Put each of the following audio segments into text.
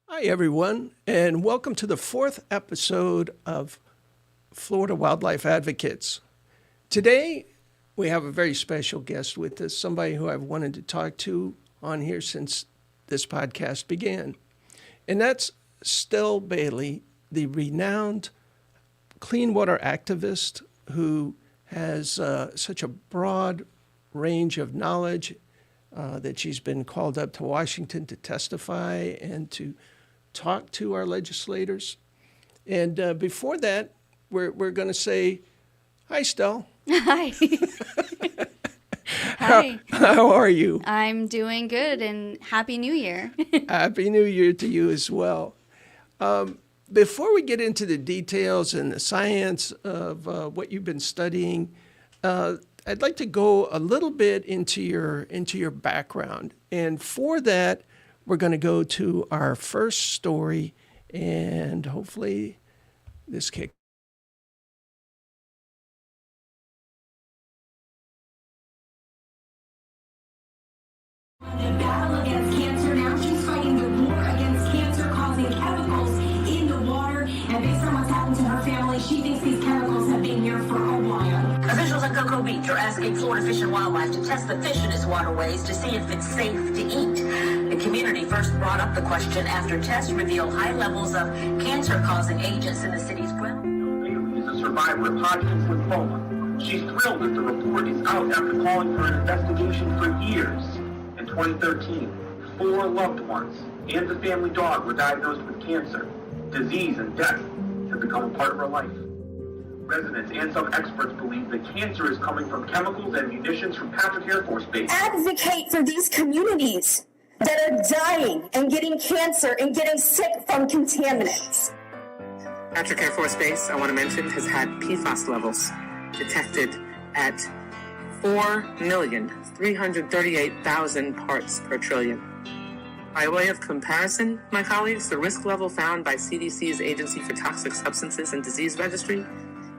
Hi, everyone, and welcome to the fourth episode of Florida Wildlife Advocates. Today, we have a very special guest with us, somebody who I've wanted to talk to on here since this podcast began. And that's Stell Bailey, the renowned clean water activist who has such a broad range of knowledge that she's been called up to Washington to testify and to talk to our legislators. And before that, we're going to say, hi, Stell. Hi. Hi. How are you? I'm doing good, and Happy New Year. Happy New Year to you as well. Before we get into the details and the science of what you've been studying, I'd like to go a little bit into your background. And for that, we're going to go to our first story, and hopefully this kick. The battle against cancer now, she's fighting the war against cancer-causing chemicals in the water. And based on what's happened to her family, she thinks these chemicals have been here for a while. Officials at Cocoa Beach are asking Florida Fish and Wildlife to test the fish in its waterways to see if it's safe to eat. The community first brought up the question after tests revealed high levels of cancer-causing agents in the city's ground. Bailey is a survivor of Hodgkin's lymphoma. She's thrilled that the report is out after calling for an investigation for years. In 2013, 4 loved ones and the family dog were diagnosed with cancer. Disease and death have become a part of her life. Residents and some experts believe the cancer is coming from chemicals and munitions from Patrick Air Force Base. Advocate for these communities that are dying and getting cancer and getting sick from contaminants. Patrick Air Force Base, I want to mention, has had PFAS levels detected at 4,338,000 parts per trillion. By way of comparison, my colleagues, the risk level found by CDC's Agency for Toxic Substances and Disease Registry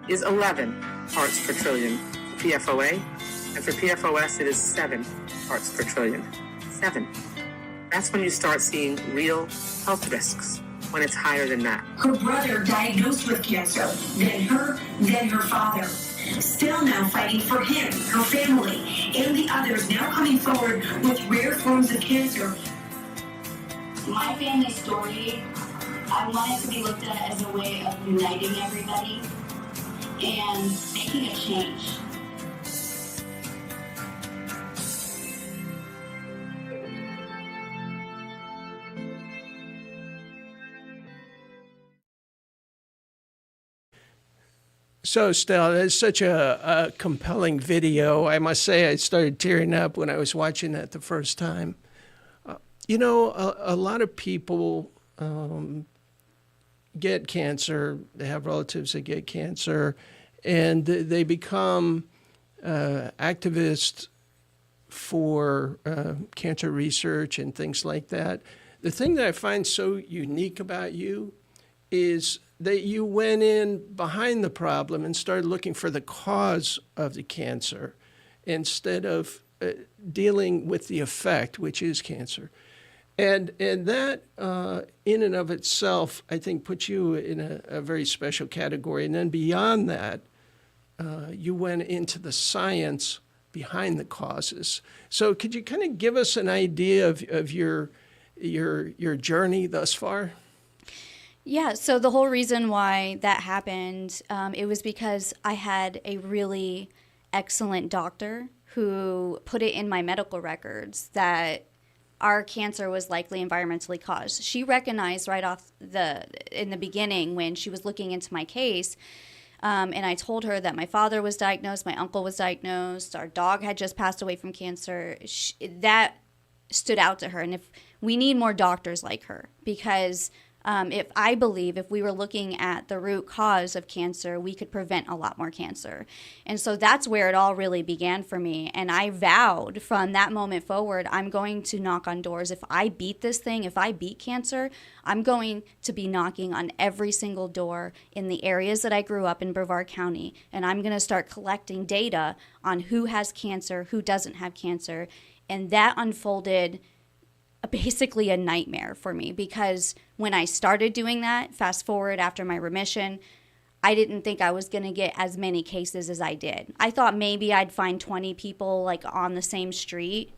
is 11 parts per trillion for PFOA, and for PFOS it is 7 parts per trillion. 7. That's when you start seeing real health risks, when it's higher than that. Her brother diagnosed with cancer, then her father. Still now fighting for him, her family, and the others now coming forward with rare forms of cancer. My family story, I want it to be looked at as a way of uniting everybody and making a change. So, Stell, it's such a compelling video. I must say I started tearing up when I was watching that the first time. A lot of people get cancer. They have relatives that get cancer, and they become activists for cancer research and things like that. The thing that I find so unique about you is that you went in behind the problem and started looking for the cause of the cancer instead of dealing with the effect, which is cancer. And that, in and of itself, I think, puts you in a very special category. And then beyond that, you went into the science behind the causes. So could you kind of give us an idea of your journey thus far? Yeah, so the whole reason why that happened, it was because I had a really excellent doctor who put it in my medical records that our cancer was likely environmentally caused. She recognized right off in the beginning when she was looking into my case, and I told her that my father was diagnosed, my uncle was diagnosed, our dog had just passed away from cancer. That stood out to her, and if we need more doctors like her, because if we were looking at the root cause of cancer, we could prevent a lot more cancer. And so that's where it all really began for me. And I vowed from that moment forward, I'm going to knock on doors. If I beat this thing, if I beat cancer, I'm going to be knocking on every single door in the areas that I grew up in Brevard County. And I'm going to start collecting data on who has cancer, who doesn't have cancer. And that unfolded basically a nightmare for me, because when I started doing that, fast forward after my remission, I didn't think I was going to get as many cases as I did. I thought maybe I'd find 20 people like on the same street.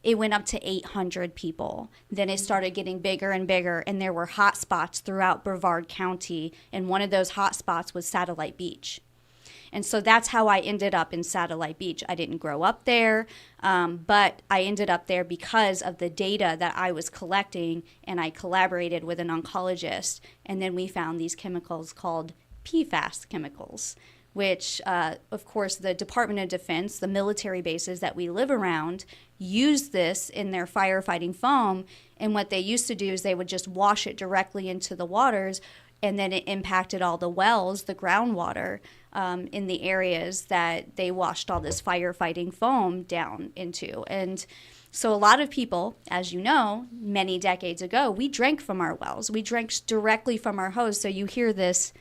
It went up to 800 people. Then it started getting bigger and bigger, and there were hot spots throughout Brevard County, and one of those hot spots was Satellite Beach. And so that's how I ended up in Satellite Beach. I didn't grow up there, but I ended up there because of the data that I was collecting, and I collaborated with an oncologist, and then we found these chemicals called PFAS chemicals, which, of course, the Department of Defense, the military bases that we live around, use this in their firefighting foam. And what they used to do is they would just wash it directly into the waters, and then it impacted all the wells, the groundwater, in the areas that they washed all this firefighting foam down into. And so a lot of people, as you know, many decades ago, we drank from our wells. We drank directly from our hose. So you hear this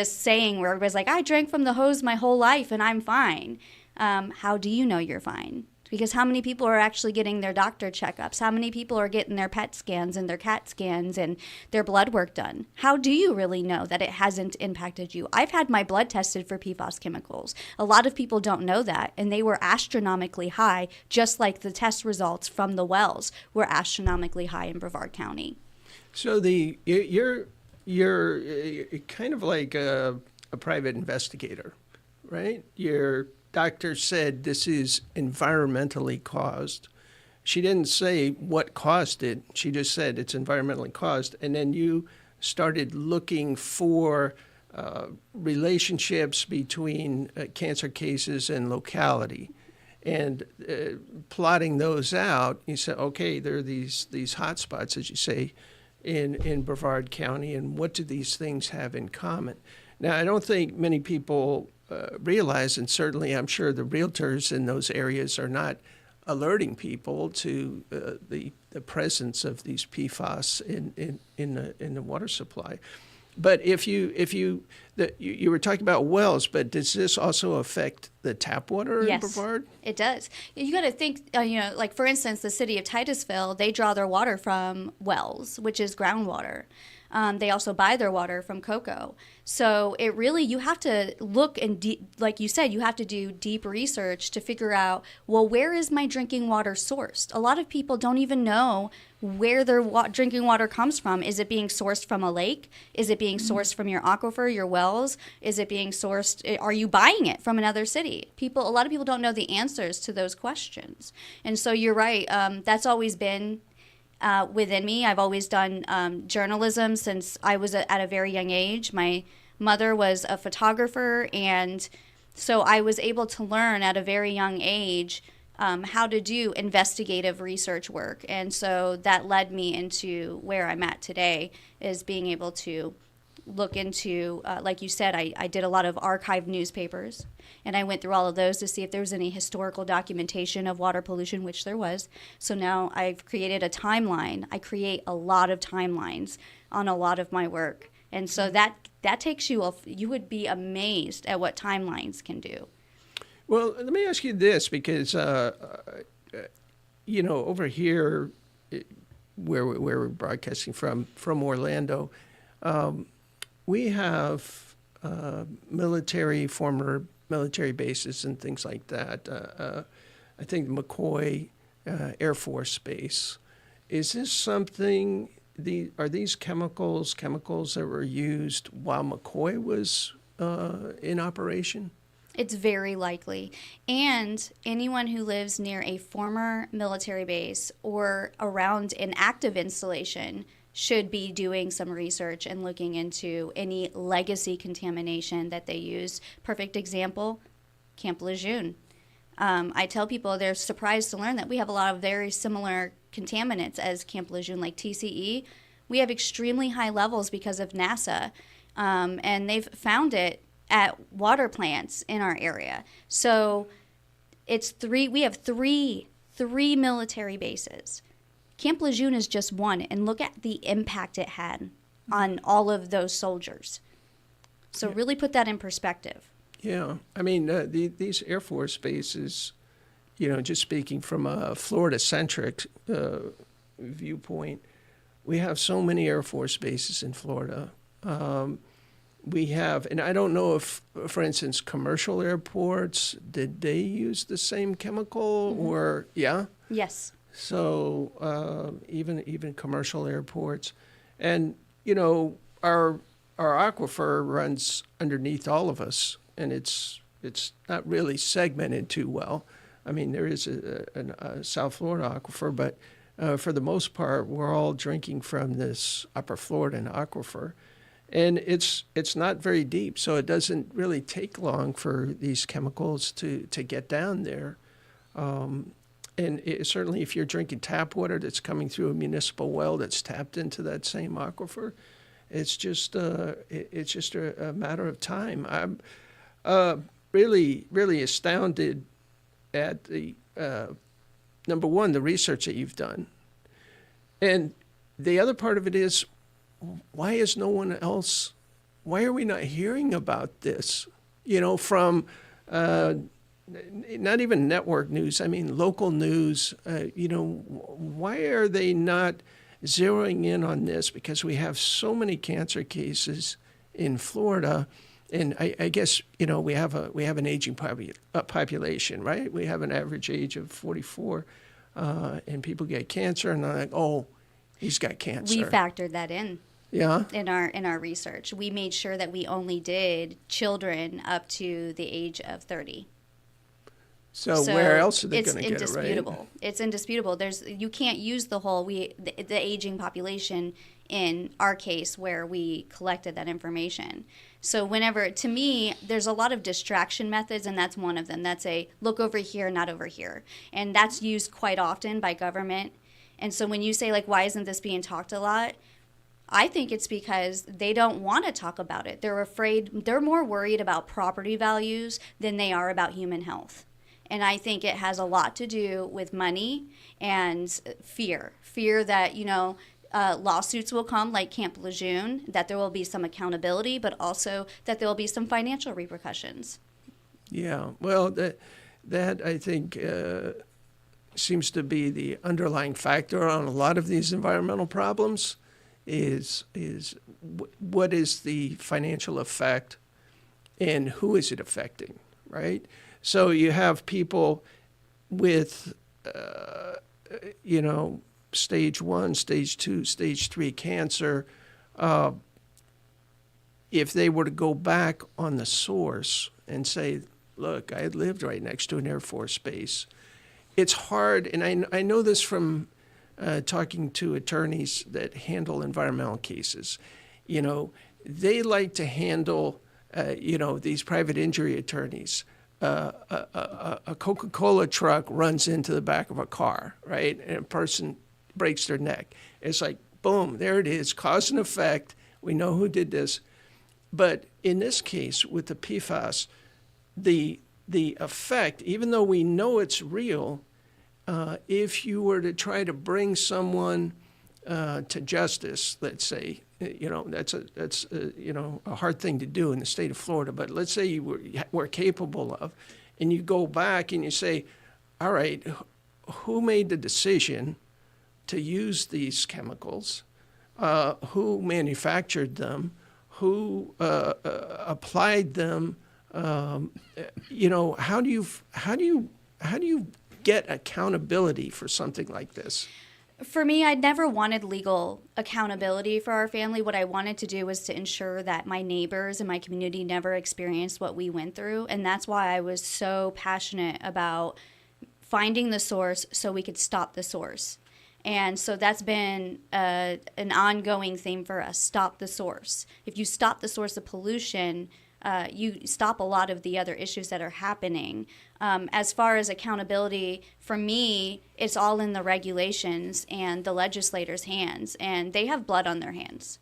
saying where everybody's like, I drank from the hose my whole life and I'm fine. How do you know you're fine? Because how many people are actually getting their doctor checkups? How many people are getting their PET scans and their CAT scans and their blood work done? How do you really know that it hasn't impacted you? I've had my blood tested for PFAS chemicals. A lot of people don't know that, and they were astronomically high, just like the test results from the wells were astronomically high in Brevard County. So you're kind of like a private investigator, right? Your doctor said this is environmentally caused. She didn't say what caused it. She just said it's environmentally caused. And then you started looking for relationships between cancer cases and locality. And plotting those out, you said, okay, there are these hot spots, as you say, in Brevard County, and what do these things have in common? Now, I don't think many people realize, and certainly I'm sure the realtors in those areas are not alerting people to the presence of these PFAS in the water supply. But you were talking about wells, but does this also affect the tap water in Brevard? It does. You got to think, like for instance, the city of Titusville, they draw their water from wells, which is groundwater. They also buy their water from Cocoa. So it really, you have to look and, like you said, you have to do deep research to figure out, well, where is my drinking water sourced? A lot of people don't even know where their drinking water comes from. Is it being sourced from a lake? Is it being sourced from your aquifer, your wells? Is it being sourced, are you buying it from another city? A lot of people don't know the answers to those questions. And so you're right, that's always been within me. I've always done journalism since I was at a very young age. My mother was a photographer, and so I was able to learn at a very young age how to do investigative research work. And so that led me into where I'm at today, is being able to look into, like you said, I did a lot of archived newspapers, and I went through all of those to see if there was any historical documentation of water pollution, which there was. So now I've created a timeline. I create a lot of timelines on a lot of my work. And so that takes you would be amazed at what timelines can do. Well, let me ask you this, because, over here where we're broadcasting from Orlando, we have former military bases and things like that. I think McCoy Air Force Base. Is this something, are these chemicals that were used while McCoy was in operation? It's very likely. And anyone who lives near a former military base or around an active installation should be doing some research and looking into any legacy contamination that they use. Perfect example, Camp Lejeune. I tell people they're surprised to learn that we have a lot of very similar contaminants as Camp Lejeune, like TCE. We have extremely high levels because of NASA, and they've found it at water plants in our area. So we have three military bases. Camp Lejeune is just one, and look at the impact it had on all of those soldiers. So really put that in perspective. Yeah, I mean, these Air Force bases, just speaking from a Florida-centric viewpoint, we have so many Air Force bases in Florida. We have, and I don't know if, for instance, commercial airports, did they use the same chemical or, yeah? Yes. So even commercial airports. And, you know, our aquifer runs underneath all of us, and it's not really segmented too well. I mean, there is a South Florida aquifer, but for the most part, we're all drinking from this upper Floridan aquifer. And it's not very deep, so it doesn't really take long for these chemicals to get down there. And certainly if you're drinking tap water that's coming through a municipal well that's tapped into that same aquifer, it's just a matter of time. I'm really, really astounded at the, number one, the research that you've done. And the other part of it is, why is no one else, why are we not hearing about this, you know, from not even network news, I mean local news, you know, why are they not zeroing in on this? Because we have so many cancer cases in Florida, and I guess, you know, we have an aging population, right? We have an average age of 44, and people get cancer, and they're like, oh, he's got cancer. We factored that in. Yeah. In our research, we made sure that we only did children up to the age of 30. So where else are they it's going to get it, right? indisputable. It's indisputable. You can't use the aging population in our case where we collected that information. So to me, there's a lot of distraction methods, and that's one of them. That's a look over here, not over here. And that's used quite often by government. And so when you say, like, why isn't this being talked a lot? I think it's because they don't want to talk about it. They're more worried about property values than they are about human health. And I think it has a lot to do with money and fear that, you know, lawsuits will come like Camp Lejeune, that there will be some accountability, but also that there will be some financial repercussions. Yeah, well, that I think seems to be the underlying factor on a lot of these environmental problems. Is what is the financial effect and who is it affecting, right? So you have people with, you know, stage 1, stage 2, stage 3 cancer. If they were to go back on the source and say, look, I lived right next to an Air Force base, it's hard, and I know this from talking to attorneys that handle environmental cases. You know, they like to handle, you know, these private injury attorneys. A Coca-Cola truck runs into the back of a car, right? And a person breaks their neck. It's like, boom, there it is, cause and effect. We know who did this. But in this case, with the PFAS, the effect, even though we know it's real, if you were to try to bring someone to justice, let's say, you know, that's you know, a hard thing to do in the state of Florida. But let's say you were capable of, and you go back and you say, all right, who made the decision to use these chemicals? Who manufactured them? Who applied them? You know, how do you get accountability for something like this? For me, I never wanted legal accountability for our family. What I wanted to do was to ensure that my neighbors and my community never experienced what we went through. And that's why I was so passionate about finding the source so we could stop the source. And so that's been an ongoing theme for us, stop the source. If you stop the source of pollution, you stop a lot of the other issues that are happening. As far as accountability, for me, it's all in the regulations and the legislators' hands, and they have blood on their hands.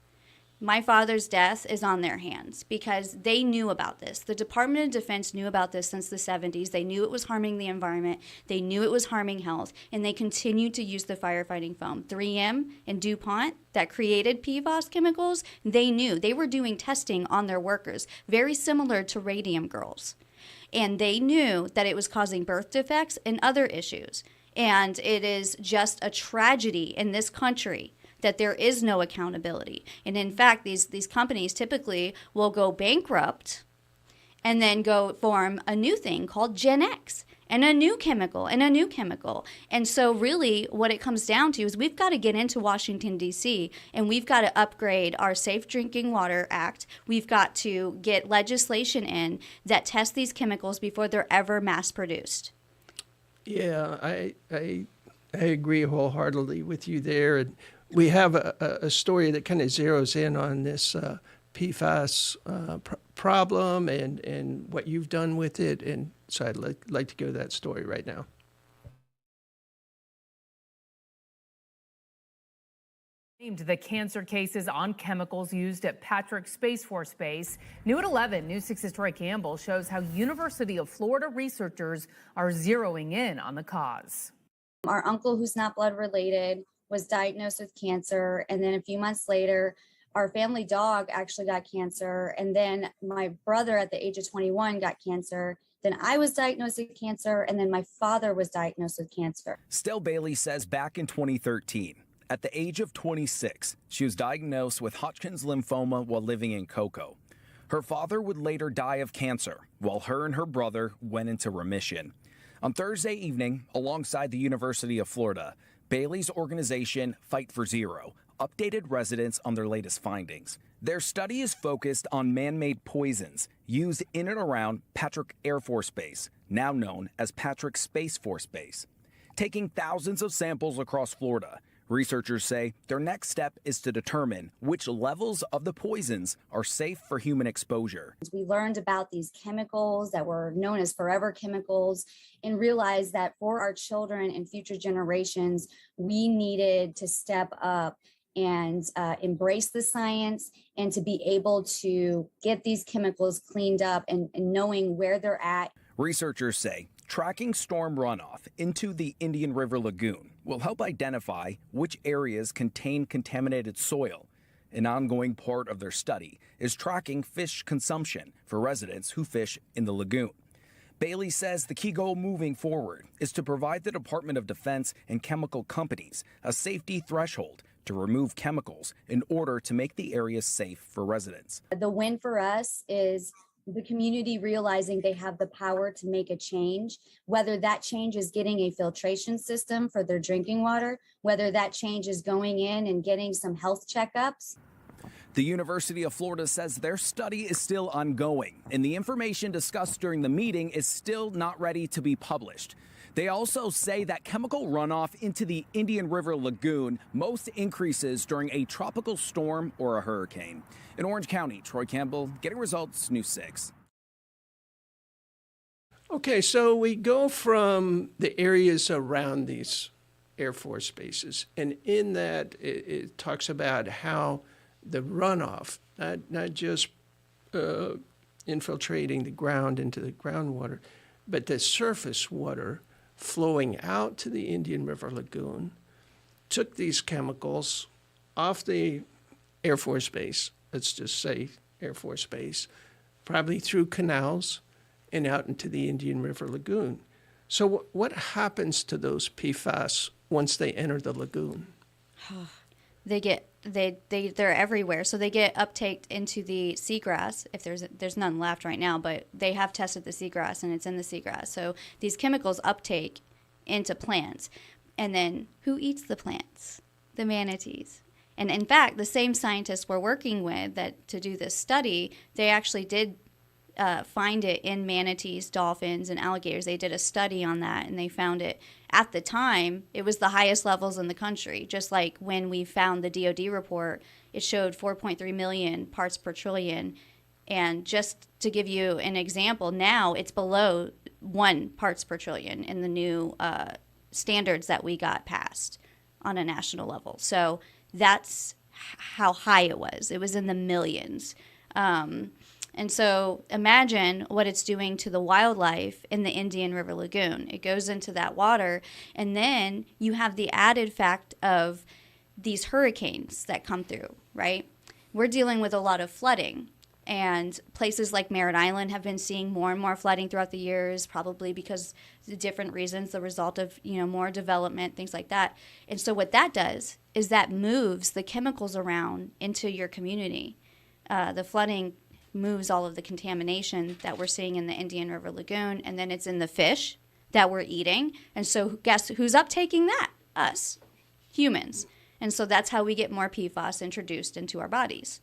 My father's death is on their hands because they knew about this. The Department of Defense knew about this since the 70s. They knew it was harming the environment. They knew it was harming health, and they continued to use the firefighting foam. 3M and DuPont that created PFAS chemicals, they knew. They were doing testing on their workers, very similar to Radium Girls. And they knew that it was causing birth defects and other issues. And it is just a tragedy in this country that there is no accountability. And in fact, these companies typically will go bankrupt and then go form a new thing called Gen X, and a new chemical, and a new chemical. And so really what it comes down to is we've got to get into Washington, D.C., and we've got to upgrade our Safe Drinking Water Act. We've got to get legislation in that tests these chemicals before they're ever mass produced. Yeah, I agree wholeheartedly with you there. And we have a story that kind of zeroes in on this PFAS problem and what you've done with it. And so I'd like to go to that story right now. Named the cancer cases on chemicals used at Patrick Space Force Base. New at 11, News 6's Troy Campbell shows how University of Florida researchers are zeroing in on the cause. Our uncle, who's not blood related, was diagnosed with cancer. And then a few months later, our family dog actually got cancer. And then my brother at the age of 21 got cancer. Then I was diagnosed with cancer. And then my father was diagnosed with cancer. Stell Bailey says back in 2013, at the age of 26, she was diagnosed with Hodgkin's lymphoma while living in Cocoa. Her father would later die of cancer, while her and her brother went into remission. On Thursday evening, alongside the University of Florida, Bailey's organization, Fight for Zero, updated residents on their latest findings. Their study is focused on man-made poisons used in and around Patrick Air Force Base, now known as Patrick Space Force Base. Taking thousands of samples across Florida, researchers say their next step is to determine which levels of the poisons are safe for human exposure. We learned about these chemicals that were known as forever chemicals and realized that for our children and future generations, we needed to step up and embrace the science and to be able to get these chemicals cleaned up and knowing where they're at. Researchers say tracking storm runoff into the Indian River Lagoon will help identify which areas contain contaminated soil. An ongoing part of their study is tracking fish consumption for residents who fish in the lagoon. Bailey says the key goal moving forward is to provide the Department of Defense and chemical companies a safety threshold to remove chemicals in order to make the area safe for residents. The win for us is the community realizing they have the power to make a change, whether that change is getting a filtration system for their drinking water, whether that change is going in and getting some health checkups. The University of Florida says their study is still ongoing, and the information discussed during the meeting is still not ready to be published. They also say that chemical runoff into the Indian River Lagoon most increases during a tropical storm or a hurricane. In Orange County, Troy Campbell, Getting Results, News 6. Okay, so we go from the areas around these Air Force bases, and in that it talks about how the runoff, not just infiltrating the ground into the groundwater, but the surface water flowing out to the Indian River Lagoon, took these chemicals off the Air Force Base, let's just say Air Force Base, probably through canals and out into the Indian River Lagoon. So what happens to those PFAS once they enter the lagoon? They're everywhere. So they get uptaked into the seagrass. If there's none left right now, but they have tested the seagrass and it's in the seagrass. So these chemicals uptake into plants. And then who eats the plants? The manatees. And in fact, the same scientists we're working with to do this study, they actually did find it in manatees, dolphins, and alligators. They did a study on that, and they found it. At the time, it was the highest levels in the country. Just like when we found the DoD report, it showed 4.3 million parts per trillion. And just to give you an example, now it's below 1 parts per trillion in the new standards that we got passed on a national level. So that's how high it was. It was in the millions. And so imagine what it's doing to the wildlife in the Indian River Lagoon. It goes into that water, and then you have the added fact of these hurricanes that come through, right? We're dealing with a lot of flooding, And places like Merritt Island have been seeing more and more flooding throughout the years, probably because the different reasons, the result of, more development, things like that. And so what that does is that moves the chemicals around into your community. The flooding moves all of the contamination that we're seeing in the Indian River Lagoon, and then it's in the fish that we're eating. And so guess who's uptaking that? Us, humans. And so that's how we get more PFAS introduced into our bodies.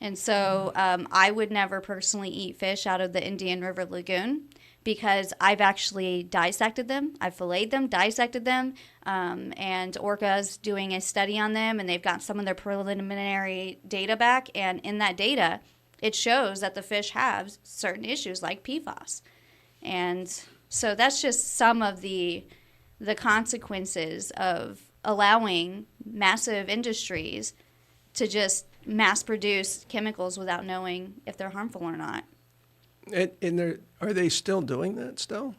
And so I would never personally eat fish out of the Indian River Lagoon because I've actually dissected them. I've filleted them, dissected them, and Orca's doing a study on them, and they've got some of their preliminary data back. And in that data, it shows that the fish have certain issues like PFAS. And so that's just some of the consequences of allowing massive industries to just mass produce chemicals without knowing if they're harmful or not. And are they still doing that still?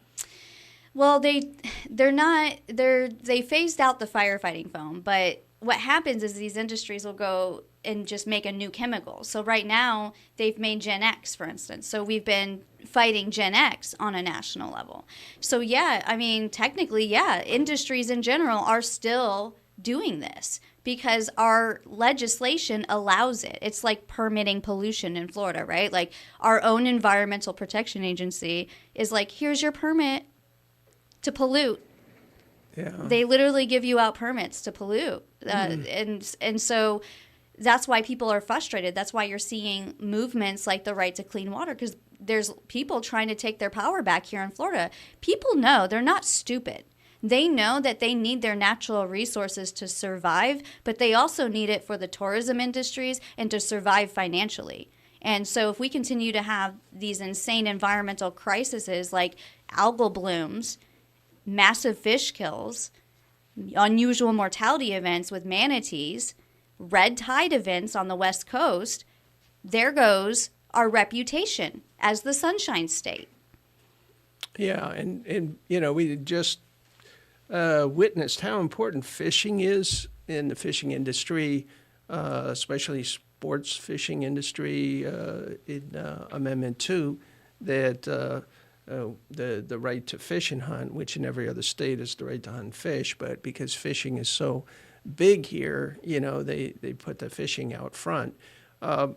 Well, they're not. They phased out the firefighting foam, but what happens is these industries will go and just make a new chemical. So right now they've made Gen X, for instance. So we've been fighting Gen X on a national level. So yeah, I mean, technically, yeah, industries in general are still doing this because our legislation allows it. It's like permitting pollution in Florida, right? Like our own Environmental Protection Agency is like, here's your permit to pollute. Yeah. They literally give you out permits to pollute. And so that's why people are frustrated. That's why you're seeing movements like the right to clean water, because there's people trying to take their power back here in Florida. People know, they're not stupid. They know that they need their natural resources to survive, but they also need it for the tourism industries and to survive financially. And so if we continue to have these insane environmental crises like algal blooms, massive fish kills, unusual mortality events with manatees, red tide events on the West Coast, there goes our reputation as the Sunshine State. Yeah, and we just witnessed how important fishing is in the fishing industry, especially sports fishing industry in Amendment 2, that the right to fish and hunt, which in every other state is the right to hunt and fish, but because fishing is so big here, they put the fishing out front. That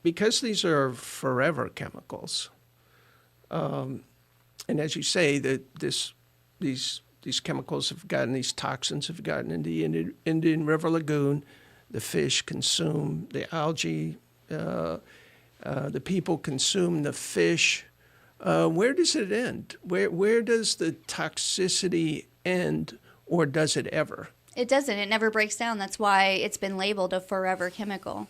because these are forever chemicals, and as you say, that these chemicals have gotten, these toxins have gotten into the Indian River Lagoon. The fish consume the algae. The people consume the fish. Where does it end? Where does the toxicity end, or does it ever? It doesn't. It never breaks down. That's why it's been labeled a forever chemical.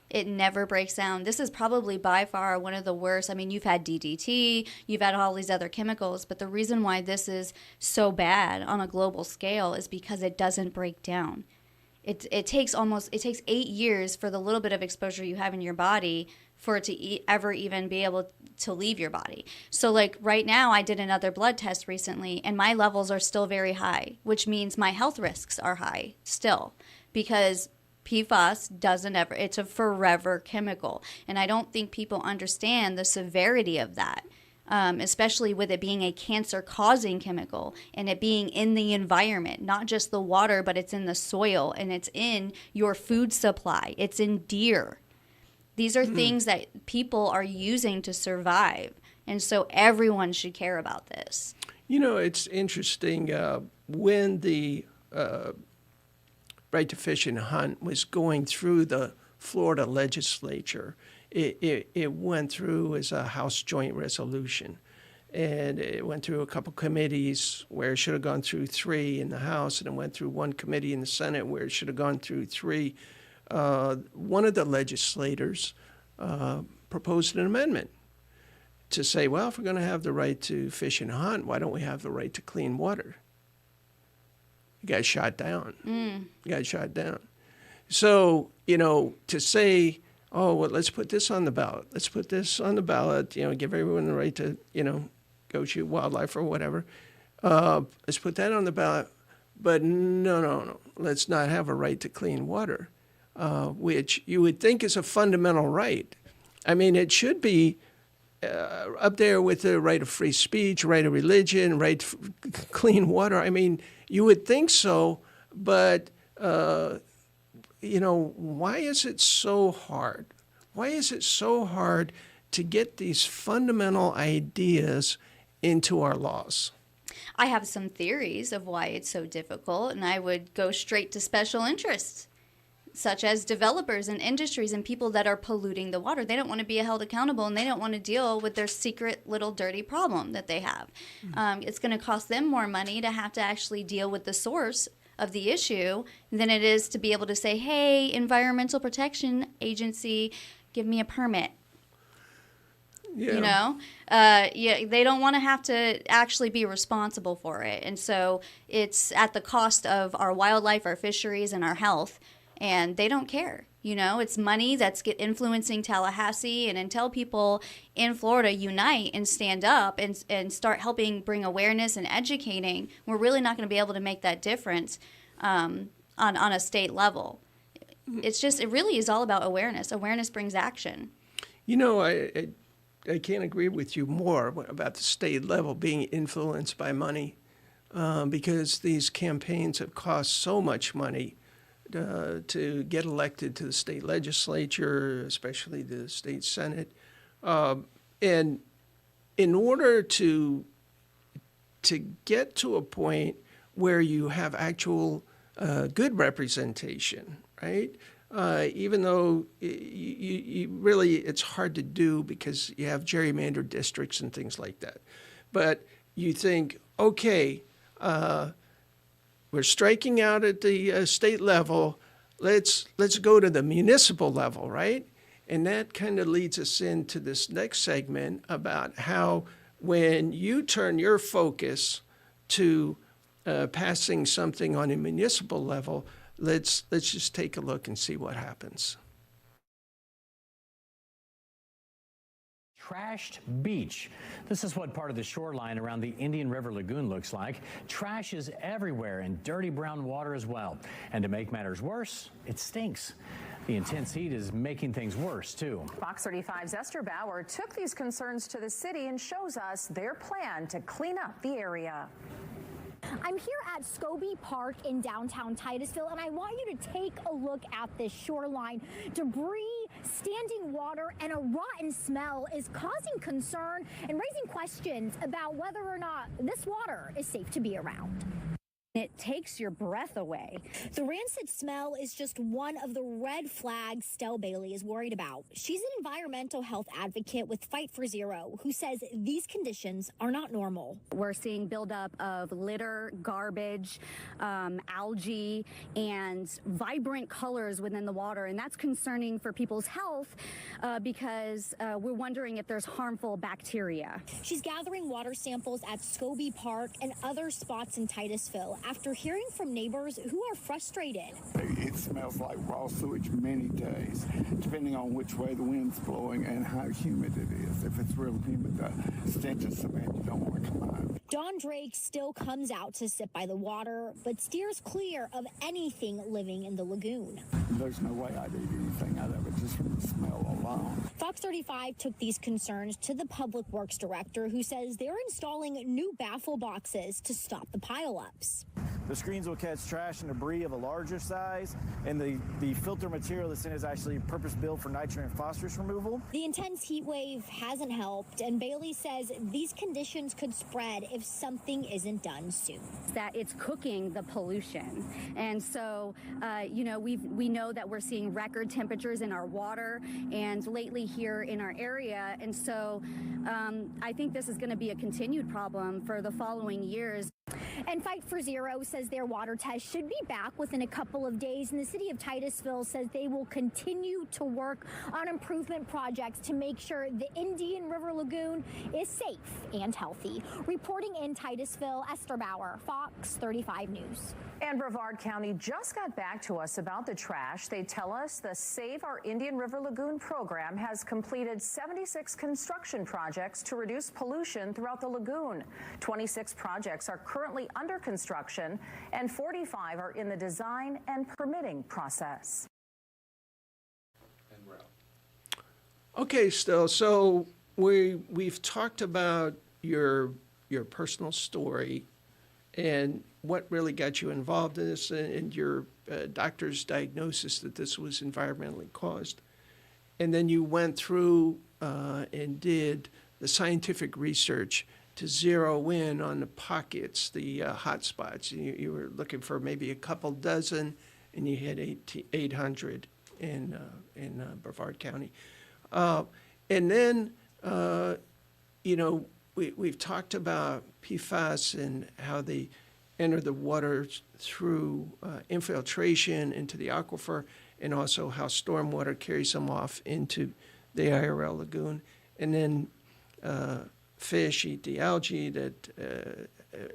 It never breaks down. This is probably by far one of the worst. I mean, you've had DDT, you've had all these other chemicals, but the reason why this is so bad on a global scale is because it doesn't break down. It takes 8 years for the little bit of exposure you have in your body for it to ever even be able to leave your body. So like right now, I did another blood test recently, and my levels are still very high, which means my health risks are high still, because PFAS it's a forever chemical. And I don't think people understand the severity of that, especially with it being a cancer-causing chemical and it being in the environment, not just the water, but it's in the soil and it's in your food supply. It's in deer. These are things that people are using to survive. And so everyone should care about this. It's interesting. When the right to fish and hunt was going through the Florida legislature, it went through as a House joint resolution. And it went through a couple committees where it should have gone through 3 in the House, and it went through one committee in the Senate where it should have gone through 3. One of the legislators proposed an amendment to say, well, if we're going to have the right to fish and hunt, why don't we have the right to clean water? He got shot down. So, to say, oh, well, let's put this on the ballot. Let's put this on the ballot, give everyone the right to, go shoot wildlife or whatever. Let's put that on the ballot. But no. Let's not have a right to clean water. which you would think is a fundamental right. I mean, it should be up there with the right of free speech, right of religion, right to clean water. I mean, you would think so, but, you know, why is it so hard? Why is it so hard to get these fundamental ideas into our laws? I have some theories of why it's so difficult, and I would go straight to special interests, such as developers and industries and people that are polluting the water. They don't want to be held accountable, and they don't want to deal with their secret little dirty problem that they have. It's going to cost them more money to have to actually deal with the source of the issue than it is to be able to say, hey, Environmental Protection Agency, give me a permit. Yeah. You know, they don't want to have to actually be responsible for it. And so it's at the cost of our wildlife, our fisheries, and our health. And they don't care. You know, it's money that's influencing Tallahassee. And until people in Florida unite and stand up and start helping bring awareness and educating, we're really not going to be able to make that difference on a state level. It really is all about awareness. Awareness brings action. You know, I can't agree with you more about the state level being influenced by money, because these campaigns have cost so much money to get elected to the state legislature, especially the state senate. And in order to get to a point where you have actual good representation, right? Even though you really, it's hard to do because you have gerrymandered districts and things like that. But you think, okay, we're striking out at the state level. Let's go to the municipal level, right? And that kind of leads us into this next segment about how when you turn your focus to passing something on a municipal level, let's just take a look and see what happens. Trashed beach. This is what part of the shoreline around the Indian River Lagoon looks like. Trash is everywhere and dirty brown water as well. And to make matters worse, it stinks. The intense heat is making things worse, too. Fox 35's Esther Bauer took these concerns to the city and shows us their plan to clean up the area. I'm here at Scobie Park in downtown Titusville, and I want you to take a look at this shoreline. Debris, standing water, and a rotten smell is causing concern and raising questions about whether or not this water is safe to be around. It takes your breath away. The rancid smell is just one of the red flags Stell Bailey is worried about. She's an environmental health advocate with Fight for Zero, who says these conditions are not normal. We're seeing buildup of litter, garbage, algae, and vibrant colors within the water, and that's concerning for people's health because we're wondering if there's harmful bacteria. She's gathering water samples at Scobie Park and other spots in Titusville after hearing from neighbors who are frustrated. It smells like raw sewage many days, depending on which way the wind's blowing and how humid it is. If it's real humid, the stench is so bad you don't want to come out. Don Drake still comes out to sit by the water, but steers clear of anything living in the lagoon. There's no way I'd eat anything out of it just from the smell alone. Fox 35 took these concerns to the Public Works Director, who says they're installing new baffle boxes to stop the pileups. The screens will catch trash and debris of a larger size, and the filter material that's in is actually purpose-built for nitrogen and phosphorus removal. The intense heat wave hasn't helped, and Bailey says these conditions could spread if something isn't done soon. That it's cooking the pollution. And so, we know that we're seeing record temperatures in our water and lately here in our area. And so I think this is going to be a continued problem for the following years. And Fight for Zero says their water test should be back within a couple of days, and the city of Titusville says they will continue to work on improvement projects to make sure the Indian River Lagoon is safe and healthy. Reporting in Titusville, Esther Bauer, Fox 35 News. And Brevard County just got back to us about the trash. They tell us the Save Our Indian River Lagoon program has completed 76 construction projects to reduce pollution throughout the lagoon. 26 projects are currently under construction, and 45 are in the design and permitting process. Okay, Still. So we've talked about your personal story and what really got you involved in this, and your doctor's diagnosis that this was environmentally caused. And then you went through and did the scientific research to zero in on the pockets, the hot spots. You were looking for maybe a couple dozen, and you had 800 in Brevard County. And then, we've talked about PFAS and how they enter the water through infiltration into the aquifer, and also how stormwater carries them off into the IRL lagoon. And then fish eat the algae that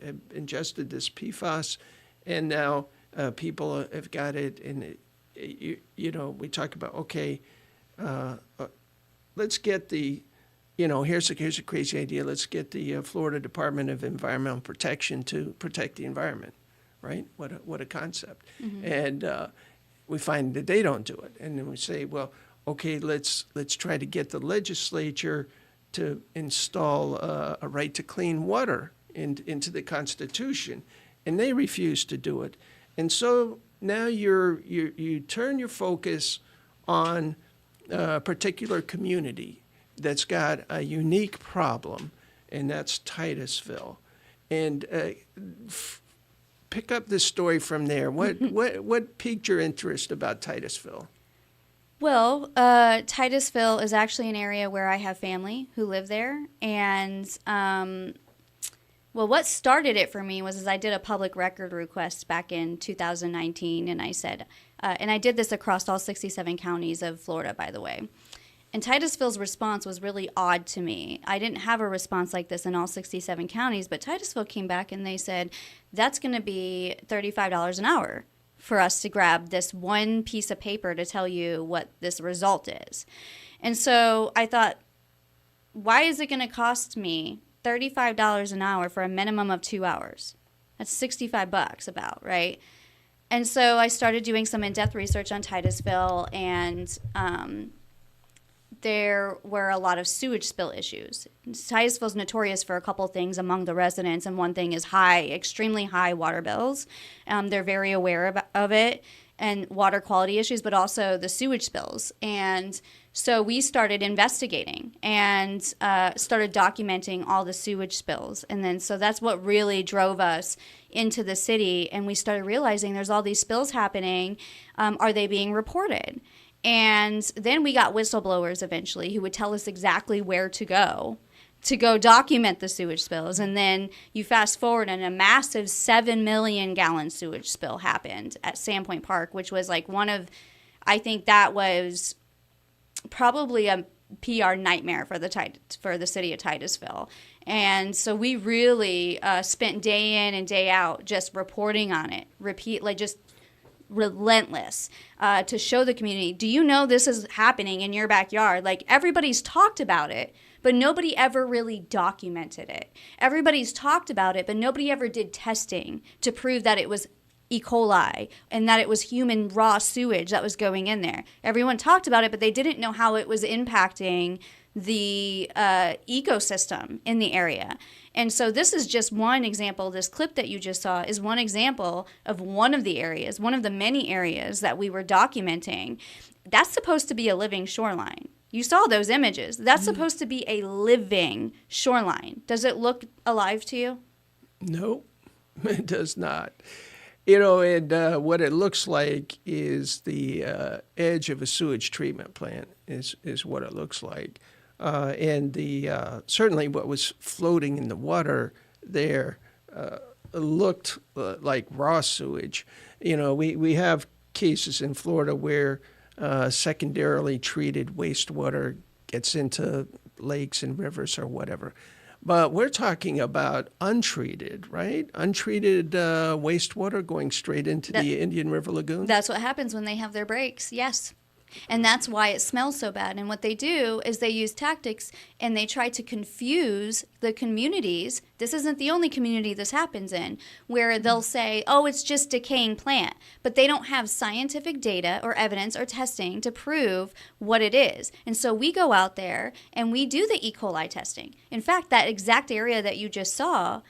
have ingested this PFAS, and now people have got it. And we talk about, okay, let's get the, here's a crazy idea. Let's get the Florida Department of Environmental Protection to protect the environment, right? What a concept. Mm-hmm. And we find that they don't do it. And then we say, well, okay, let's try to get the legislature to install a right to clean water into the Constitution, and they refuse to do it. And so now you turn your focus on a particular community that's got a unique problem, and that's Titusville. And pick up this story from there. What piqued your interest about Titusville? Well, Titusville is actually an area where I have family who live there. And, what started it for me was I did a public record request back in 2019. And I said, and I did this across all 67 counties of Florida, by the way. And Titusville's response was really odd to me. I didn't have a response like this in all 67 counties, but Titusville came back and they said, that's going to be $35 an hour for us to grab this one piece of paper to tell you what this result is. And so I thought, why is it going to cost me $35 an hour for a minimum of 2 hours? That's $65 about, right? And so I started doing some in-depth research on Titusville, and there were a lot of sewage spill issues. Titusville's notorious for a couple things among the residents, and one thing is extremely high water bills. They're very aware of it, and water quality issues, but also the sewage spills. And so we started investigating and started documenting all the sewage spills. And then so that's what really drove us into the city, and we started realizing there's all these spills happening. Are they being reported? And then we got whistleblowers eventually who would tell us exactly where to go document the sewage spills. And then you fast forward and a massive 7 million gallon sewage spill happened at Sandpoint Park, which was like I think that was probably a PR nightmare for the city of Titusville. And so we really spent day in and day out just reporting on it, just relentless to show the community, do you know this is happening in your backyard? Like, everybody's talked about it, but nobody ever really documented it. Everybody's talked about it, but nobody ever did testing to prove that it was E. coli and that it was human raw sewage that was going in there. Everyone talked about it, but they didn't know how it was impacting the ecosystem in the area. And so this is just one example. This clip that you just saw is one example of one of the areas, one of the many areas that we were documenting. That's supposed to be a living shoreline. You saw those images. That's supposed to be a living shoreline. Does it look alive to you? No, it does not. And what it looks like is the edge of a sewage treatment plant is what it looks like. And certainly what was floating in the water there looked like raw sewage. We have cases in Florida where secondarily treated wastewater gets into lakes and rivers or whatever. But we're talking about untreated, right? Untreated wastewater going straight into the Indian River Lagoon? That's what happens when they have their breaks, yes. And that's why it smells so bad. And what they do is they use tactics and they try to confuse the communities. This isn't the only community this happens in, where they'll say, oh, it's just decaying plant. But they don't have scientific data or evidence or testing to prove what it is. And so we go out there and we do the E. coli testing. In fact, that exact area that you just saw,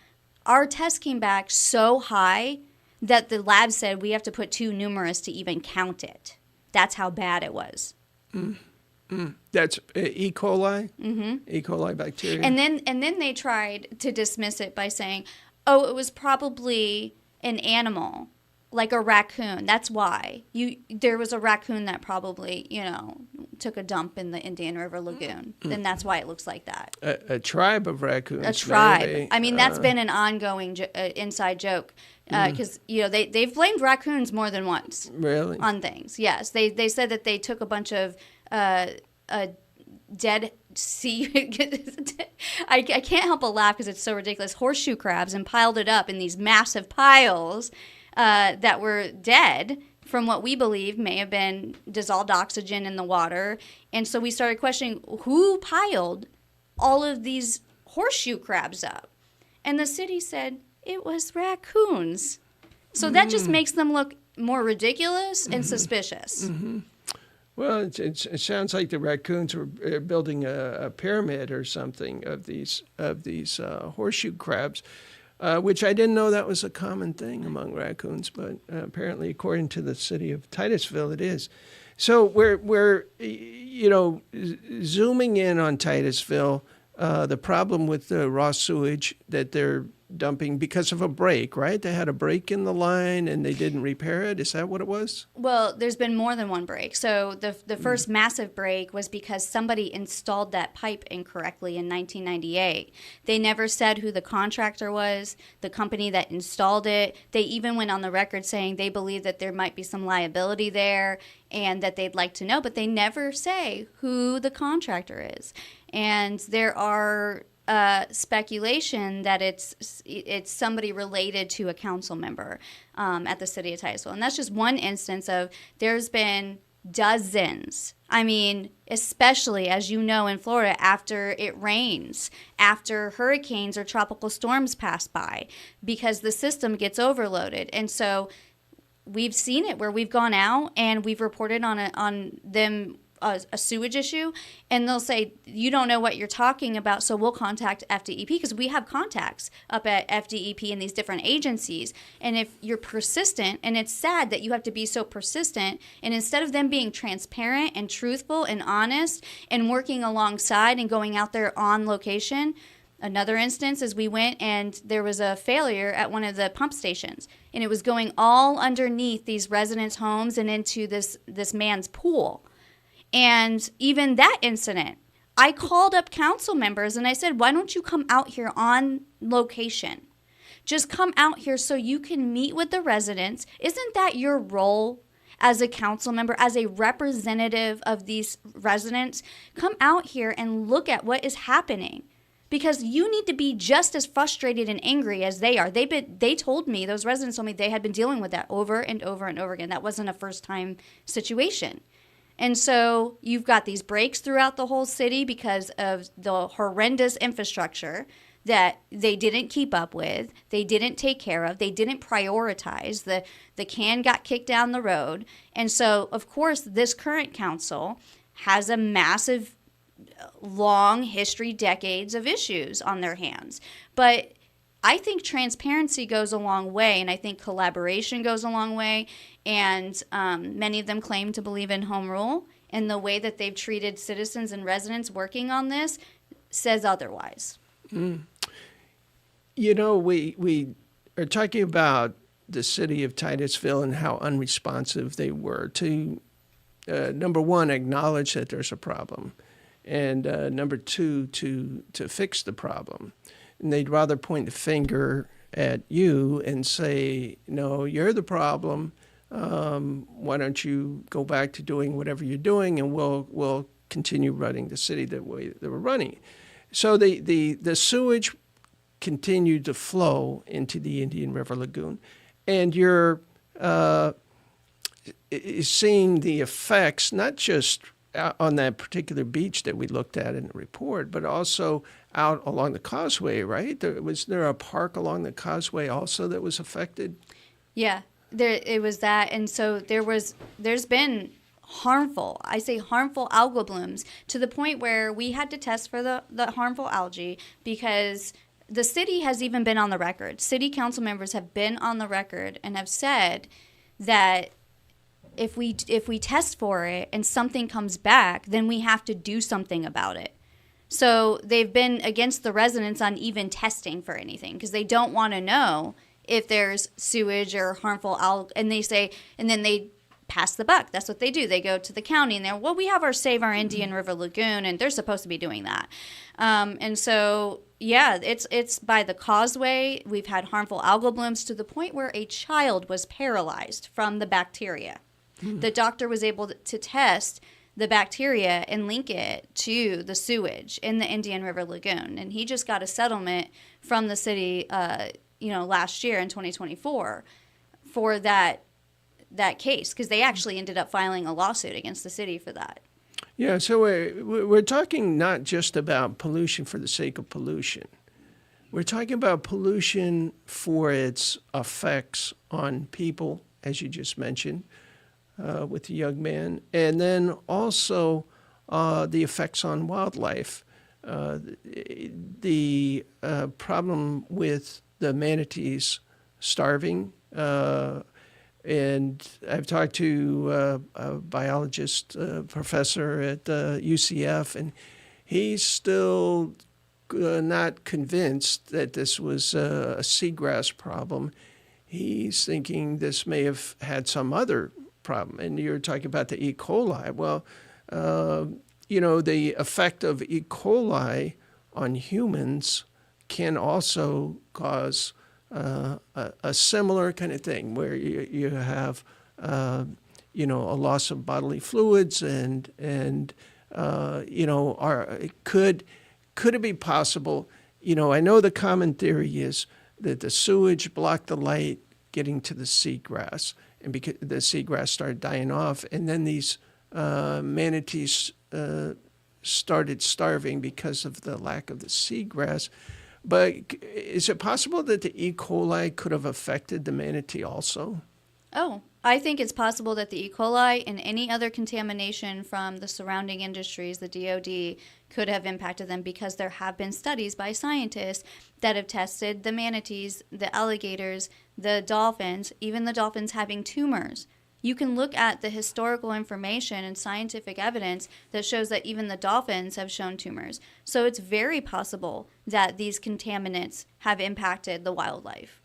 our test came back so high that the lab said we have to put too numerous to even count it. That's how bad it was. That's E. coli? Mm-hmm. E. coli bacteria. And then they tried to dismiss it by saying, oh, it was probably an animal, like a raccoon. That's why. There was a raccoon that probably, took a dump in the Indian River Lagoon. And that's why it looks like that. A tribe of raccoons. A tribe. Maybe. I mean, that's been an ongoing inside joke. Because they've blamed raccoons more than once. Really? On things, yes. They said that they took a bunch of dead sea. I can't help but laugh because it's so ridiculous. Horseshoe crabs, and piled it up in these massive piles that were dead from what we believe may have been dissolved oxygen in the water. And so we started questioning who piled all of these horseshoe crabs up, and the city said it was raccoons. So that just makes them look more ridiculous and suspicious. Mm-hmm. Well, it sounds like the raccoons were building a pyramid or something of these horseshoe crabs, which I didn't know that was a common thing among raccoons, but apparently, according to the city of Titusville, it is. So we're zooming in on Titusville. The problem with the raw sewage that they're dumping because of a break, right? They had a break in the line and they didn't repair it. Is that what it was? Well, there's been more than one break. So the first massive break was because somebody installed that pipe incorrectly in 1998. They never said who the contractor was, the company that installed it. They even went on the record saying they believe that there might be some liability there and that they'd like to know, but they never say who the contractor is. And there are speculation that it's somebody related to a council member at the city of Titusville. And that's just one instance of there's been dozens. I mean, especially, as you know, in Florida, after it rains, after hurricanes or tropical storms pass by, because the system gets overloaded. And so we've seen it where we've gone out and we've reported on them a sewage issue, and they'll say, you don't know what you're talking about, so we'll contact FDEP, because we have contacts up at FDEP and these different agencies. And if you're persistent, and it's sad that you have to be so persistent, and instead of them being transparent and truthful and honest and working alongside and going out there on location. Another instance is we went and there was a failure at one of the pump stations, and it was going all underneath these residents' homes and into this man's pool. And even that incident, I called up council members and I said, why don't you come out here on location? Just come out here so you can meet with the residents. Isn't that your role as a council member, as a representative of these residents? Come out here and look at what is happening, because you need to be just as frustrated and angry as they are. They told me, those residents told me they had been dealing with that over and over and over again. That wasn't a first-time situation. And so you've got these breaks throughout the whole city because of the horrendous infrastructure that they didn't keep up with, they didn't take care of, they didn't prioritize. The can got kicked down the road. And so, of course, this current council has a massive, long history, decades of issues on their hands. But I think transparency goes a long way, and I think collaboration goes a long way. And many of them claim to believe in home rule, and the way that they've treated citizens and residents working on this says otherwise. Mm. You know, we are talking about the city of Titusville and how unresponsive they were to, number one, acknowledge that there's a problem, and number two, to fix the problem. And they'd rather point the finger at you and say, no, you're the problem. Why don't you go back to doing whatever you're doing, and we'll continue running the city the way they were running. So the sewage continued to flow into the Indian River Lagoon. And your is seeing the effects, not just on that particular beach that we looked at in the report, but also out along the causeway, right? Was there a park along the causeway also that was affected? Yeah, it was that. And so there's been harmful algal blooms to the point where we had to test for the harmful algae, because the city has even been on the record. City council members have been on the record and have said that if we test for it and something comes back, then we have to do something about it. So they've been against the residents on even testing for anything, because they don't want to know if there's sewage or harmful algae. And then they pass the buck. That's what they do. They go to the county and they're, well, we have our Save Our Indian River Lagoon, and they're supposed to be doing that. And so, yeah, it's by the causeway. We've had harmful algal blooms to the point where a child was paralyzed from the bacteria. The doctor was able to test the bacteria and link it to the sewage in the Indian River Lagoon. And he just got a settlement from the city, last year in 2024 for that case, because they actually ended up filing a lawsuit against the city for that. Yeah, so we're talking not just about pollution for the sake of pollution. We're talking about pollution for its effects on people, as you just mentioned, with the young man, and then also the effects on wildlife. The problem with the manatees starving, and I've talked to a biologist professor at UCF, and he's still not convinced that this was a seagrass problem. He's thinking this may have had some other problem. And you're talking about the E. coli. Well, the effect of E. coli on humans can also cause a similar kind of thing, where you have a loss of bodily fluids, and could it be possible? I know the common theory is that the sewage blocked the light getting to the seagrass, and because the seagrass started dying off, and then these manatees started starving because of the lack of the seagrass. But is it possible that the E. coli could have affected the manatee also? Oh, I think it's possible that the E. coli and any other contamination from the surrounding industries, the DOD, could have impacted them, because there have been studies by scientists that have tested the manatees, the alligators, the dolphins, even the dolphins having tumors. You can look at the historical information and scientific evidence that shows that even the dolphins have shown tumors. So it's very possible that these contaminants have impacted the wildlife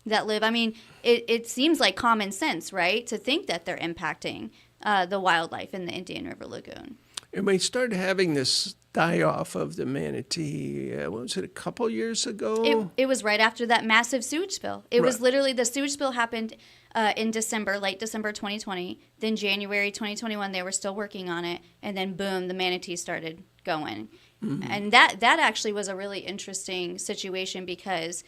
that live. I mean, it seems like common sense, right, to think that they're impacting the wildlife in the Indian River Lagoon. And we started having this die-off of the manatee, what was it, a couple years ago? It was right after that massive sewage spill. It was literally, the sewage spill happened in December, late December 2020. Then January 2021, they were still working on it. And then boom, the manatees started going. Mm-hmm. And that actually was a really interesting situation, because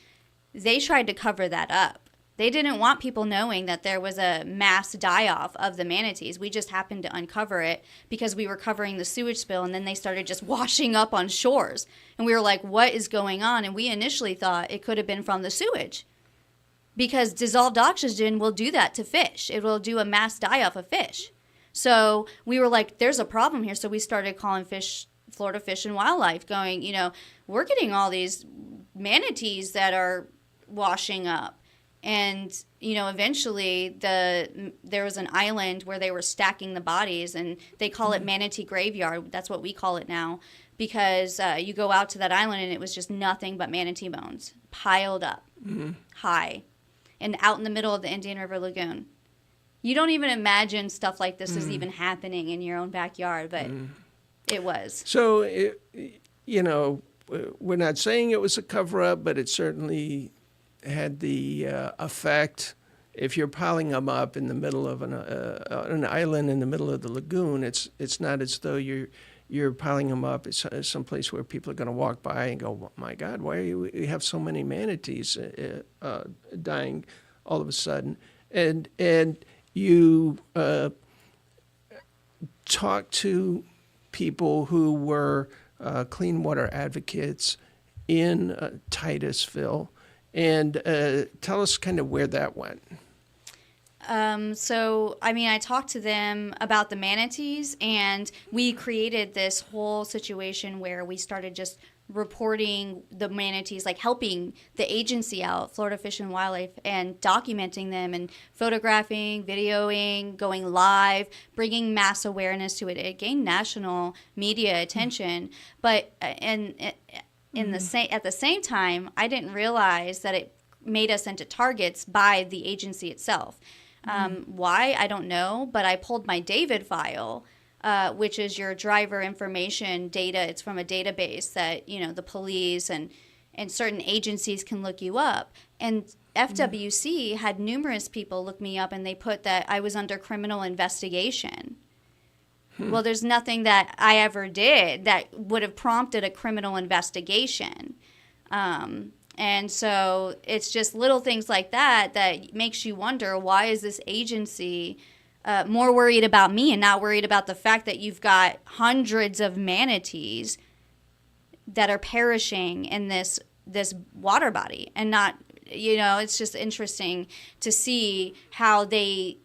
they tried to cover that up. They didn't want people knowing that there was a mass die-off of the manatees. We just happened to uncover it because we were covering the sewage spill, and then they started just washing up on shores. And we were like, what is going on? And we initially thought it could have been from the sewage, because dissolved oxygen will do that to fish. It will do a mass die-off of fish. So we were like, there's a problem here. So we started calling Florida Fish and Wildlife, going, we're getting all these manatees that are washing up. And, eventually there was an island where they were stacking the bodies, and they call it Manatee Graveyard. That's what we call it now, because you go out to that island and it was just nothing but manatee bones piled up high and out in the middle of the Indian River Lagoon. You don't even imagine stuff like this is even happening in your own backyard, but it was. So, we're not saying it was a cover-up, but it certainly had the effect. If you're piling them up in the middle of an island in the middle of the lagoon, it's not as though you're piling them up at some place where people are going to walk by and go, oh, my God, why do we have so many manatees dying all of a sudden? And you talked to people who were clean water advocates in Titusville, and tell us kind of where that went. I talked to them about the manatees, and we created this whole situation where we started just reporting the manatees, like helping the agency out, Florida Fish and Wildlife, and documenting them and photographing, videoing, going live, bringing mass awareness to it. It gained national media attention, but at the same time, I didn't realize that it made us into targets by the agency itself. Why? I don't know, but I pulled my David file, which is your driver information data. It's from a database that, the police and certain agencies can look you up. And FWC had numerous people look me up, and they put that I was under criminal investigation. Well, there's nothing that I ever did that would have prompted a criminal investigation. And so it's just little things like that that makes you wonder, why is this agency more worried about me and not worried about the fact that you've got hundreds of manatees that are perishing in this water body, and not, it's just interesting to see how they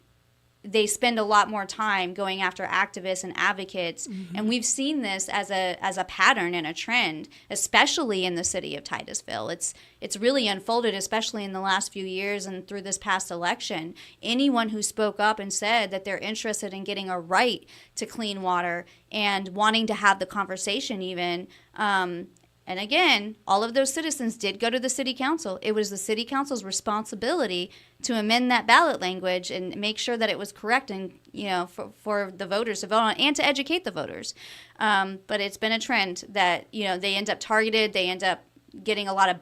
spend a lot more time going after activists and advocates. And we've seen this as a pattern and a trend, especially in the city of Titusville. It's really unfolded, especially in the last few years and through this past election. Anyone who spoke up and said that they're interested in getting a right to clean water and wanting to have the conversation even, and again, all of those citizens did go to the city council. It was the city council's responsibility to amend that ballot language and make sure that it was correct, and for the voters to vote on and to educate the voters. But it's been a trend that they end up targeted. They end up getting a lot of,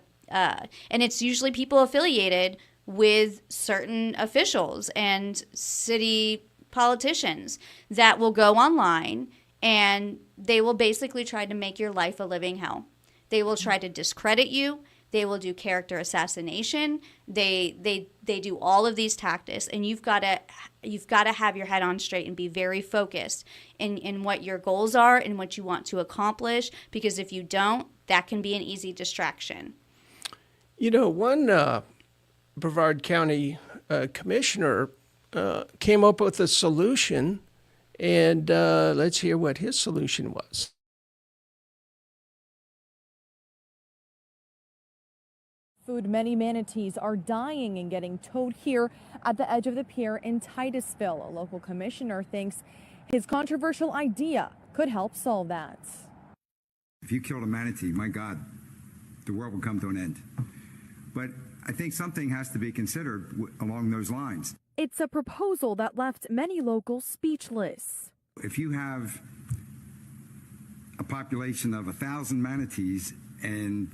and it's usually people affiliated with certain officials and city politicians that will go online, and they will basically try to make your life a living hell. They will try to discredit you. They will do character assassination. They do all of these tactics, and you've got to have your head on straight and be very focused in what your goals are and what you want to accomplish, because if you don't, that can be an easy distraction. One Brevard County commissioner came up with a solution, and let's hear what his solution was. Many manatees are dying and getting towed here at the edge of the pier in Titusville. A local commissioner thinks his controversial idea could help solve that. If you killed a manatee, my God, the world would come to an end. But I think something has to be considered along those lines. It's a proposal that left many locals speechless. If you have a population of 1,000 manatees and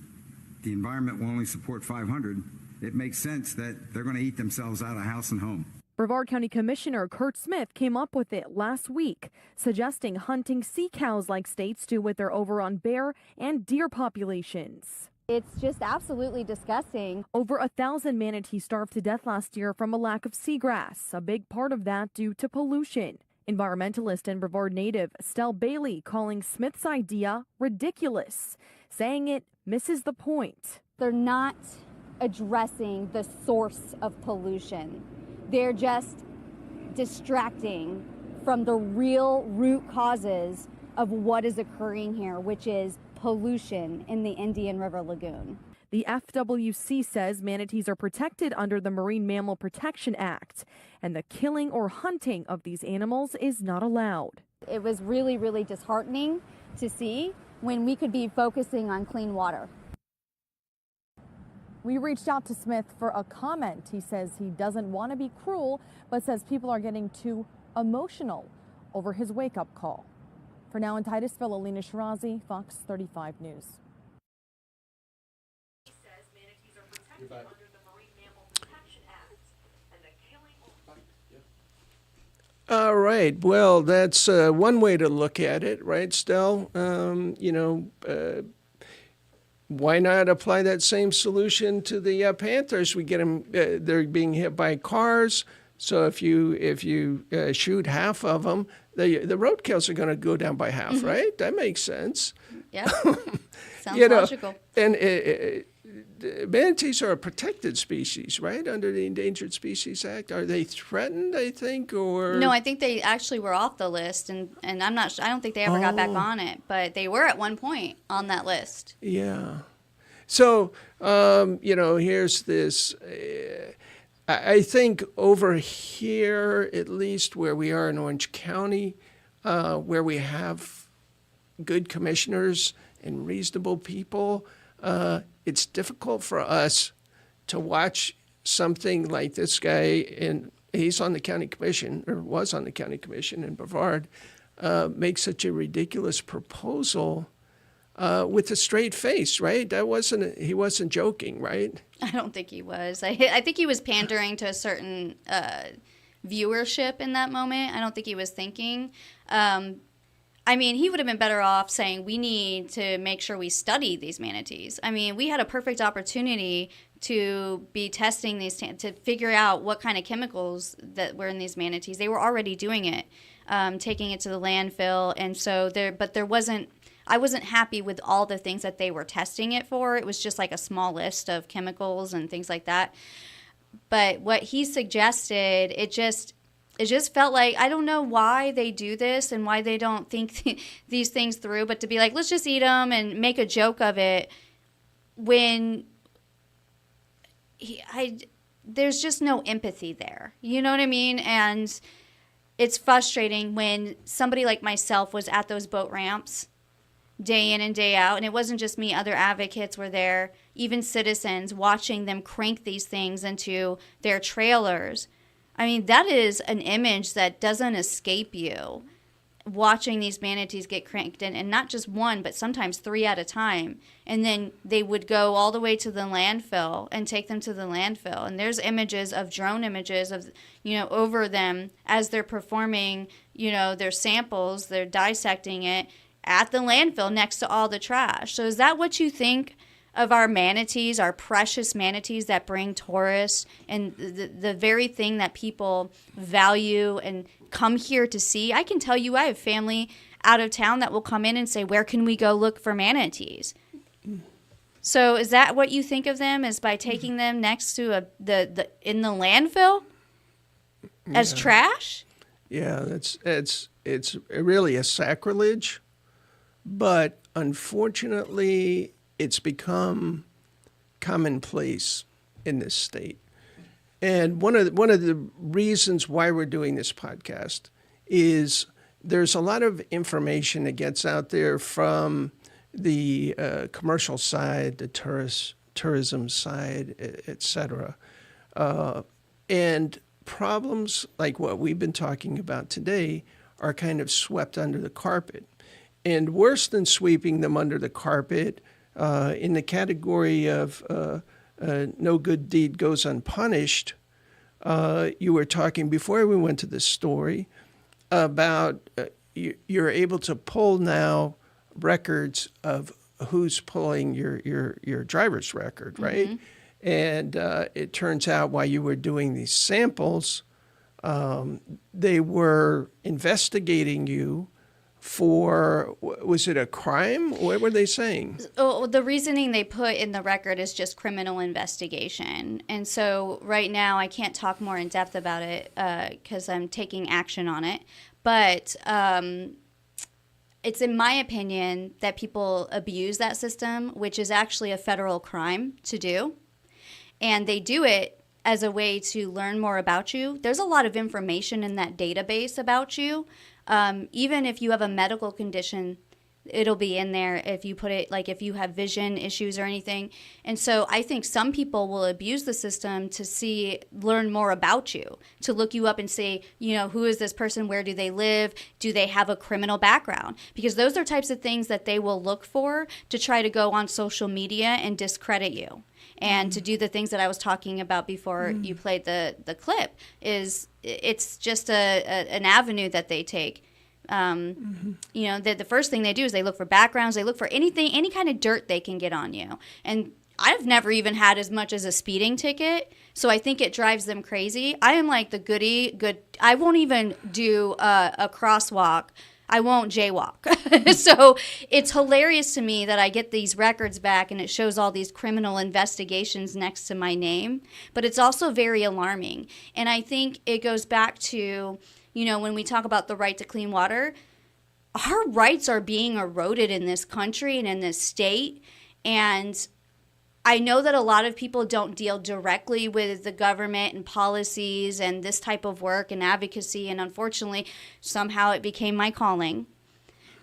the environment will only support 500, it makes sense that they're going to eat themselves out of house and home. Brevard County Commissioner Kurt Smith came up with it last week, suggesting hunting sea cows like states do with their overrun bear and deer populations. It's just absolutely disgusting. Over 1,000 manatees starved to death last year from a lack of seagrass, a big part of that due to pollution. Environmentalist and Brevard native Estelle Bailey calling Smith's idea ridiculous, saying it misses the point. They're not addressing the source of pollution. They're just distracting from the real root causes of what is occurring here, which is pollution in the Indian River Lagoon. The FWC says manatees are protected under the Marine Mammal Protection Act, and the killing or hunting of these animals is not allowed. It was really, really disheartening to see when we could be focusing on clean water. We reached out to Smith for a comment. He says he doesn't want to be cruel, but says people are getting too emotional over his wake-up call. For now in Titusville, Alina Shirazi, Fox 35 News. He says manatees are protected under the Marine Mammal Protection Act, and the killing. All right. Well, that's one way to look at it, right, Stell? Why not apply that same solution to the panthers? We get them; they're being hit by cars. So if you shoot half of them, the roadkills are going to go down by half, right? That makes sense. Yeah, sounds logical. And manatees are a protected species, right? Under the Endangered Species Act, are they threatened? I think, or no, I think they actually were off the list, and I'm not. I don't think they ever got back on it, but they were at one point on that list. Yeah. So here's this. I think over here, at least where we are in Orange County, where we have good commissioners and reasonable people, it's difficult for us to watch something like this guy, and he's on the county commission, or was on the county commission in Brevard, make such a ridiculous proposal with a straight face, right? He wasn't joking, right? I don't think he was. I think he was pandering to a certain viewership in that moment. I don't think he was thinking. I mean, he would have been better off saying, we need to make sure we study these manatees. I mean, we had a perfect opportunity to be testing these, to figure out what kind of chemicals that were in these manatees. They were already doing it, taking it to the landfill. And so I wasn't happy with all the things that they were testing it for. It was just like a small list of chemicals and things like that. But what he suggested, it just felt like, I don't know why they do this and why they don't think these things through, but to be like, let's just eat them and make a joke of it when there's just no empathy there. You know what I mean? And it's frustrating when somebody like myself was at those boat ramps day in and day out, and it wasn't just me, other advocates were there, even citizens watching them crank these things into their trailers. I mean, that is an image that doesn't escape you, watching these manatees get cranked in, and not just one, but sometimes 3 at a time. And then they would go all the way to the landfill and take them to the landfill. And there's images of drone images of, over them as they're performing, their samples, they're dissecting it at the landfill next to all the trash. So is that what you think of our manatees, our precious manatees that bring tourists and the very thing that people value and come here to see? I can tell you I have family out of town that will come in and say, where can we go look for manatees? So is that what you think of them, is by taking them next to in the landfill as trash? Yeah, it's really a sacrilege. But unfortunately, it's become commonplace in this state. And one of the reasons why we're doing this podcast is there's a lot of information that gets out there from the commercial side, the tourism side, et cetera. And problems like what we've been talking about today are kind of swept under the carpet. And worse than sweeping them under the carpet, in the category of no good deed goes unpunished, you were talking before we went to this story about you're able to pull now records of who's pulling your driver's record, right? Mm-hmm. And it turns out while you were doing these samples, they were investigating you for, was it a crime? What were they saying? Oh, the reasoning they put in the record is just criminal investigation. And so right now I can't talk more in depth about it because I'm taking action on it. But it's in my opinion that people abuse that system, which is actually a federal crime to do. And they do it as a way to learn more about you. There's a lot of information in that database about you. Even if you have a medical condition, it'll be in there if you put it, like if you have vision issues or anything. And so I think some people will abuse the system to learn more about you, to look you up and say, who is this person? Where do they live? Do they have a criminal background? Because those are types of things that they will look for to try to go on social media and discredit you. And to do the things that I was talking about before you played the clip, it's just an avenue that they take. The first thing they do is they look for backgrounds. They look for any kind of dirt they can get on you. And I've never even had as much as a speeding ticket. So I think it drives them crazy. I am like the good. I won't even do a crosswalk. I won't jaywalk. So it's hilarious to me that I get these records back and it shows all these criminal investigations next to my name. But it's also very alarming. And I think it goes back to, when we talk about the right to clean water, our rights are being eroded in this country and in this state. And I know that a lot of people don't deal directly with the government and policies and this type of work and advocacy, and unfortunately, somehow it became my calling.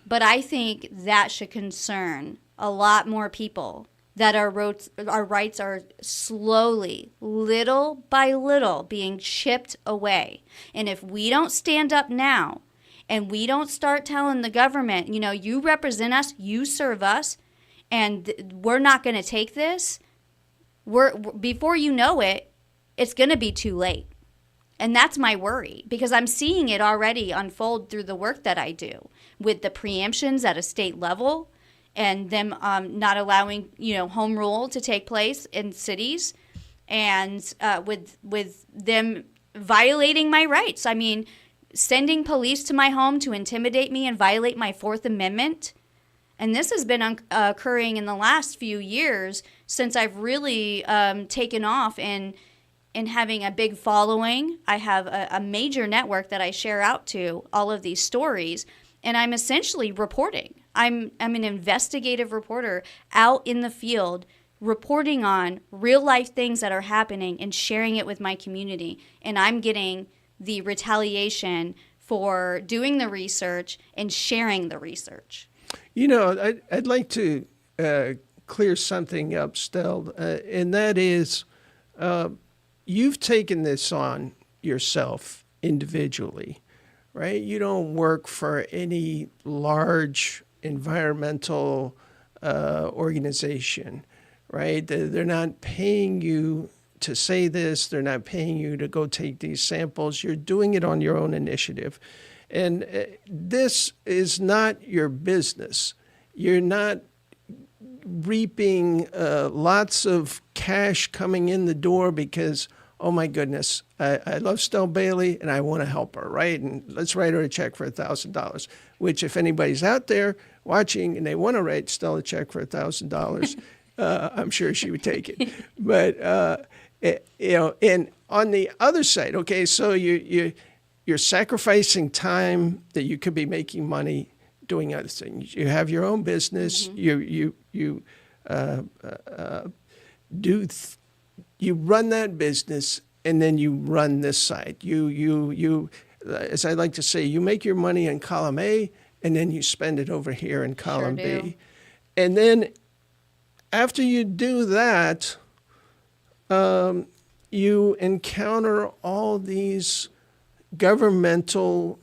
But I think that should concern a lot more people, that our rights are slowly, little by little, being chipped away. And if we don't stand up now and we don't start telling the government, you represent us, you serve us, and we're not going to take this, before you know it, it's going to be too late. And that's my worry, because I'm seeing it already unfold through the work that I do with the preemptions at a state level and them not allowing, home rule to take place in cities, and with them violating my rights. I mean, sending police to my home to intimidate me and violate my Fourth Amendment. And this has been occurring in the last few years since I've really taken off in having a big following. I have a major network that I share out to all of these stories, and I'm essentially reporting. I'm an investigative reporter out in the field, reporting on real life things that are happening and sharing it with my community. And I'm getting the retaliation for doing the research and sharing the research. I'd like to clear something up, Stell, and that is you've taken this on yourself individually, right? You don't work for any large environmental organization, right? They're not paying you to say this. They're not paying you to go take these samples. You're doing it on your own initiative. And this is not your business. You're not reaping lots of cash coming in the door because, oh my goodness, I love Stell Bailey and I want to help her, right? And let's write her a check for $1,000, which if anybody's out there watching and they want to write Stell a check for $1,000, I'm sure she would take it. But, and on the other side, okay, so you're sacrificing time that you could be making money doing other things. You have your own business. Mm-hmm. You run that business, and then you run this side. You as I like to say, you make your money in column A, and then you spend it over here in column B. And then after you do that, you encounter all these governmental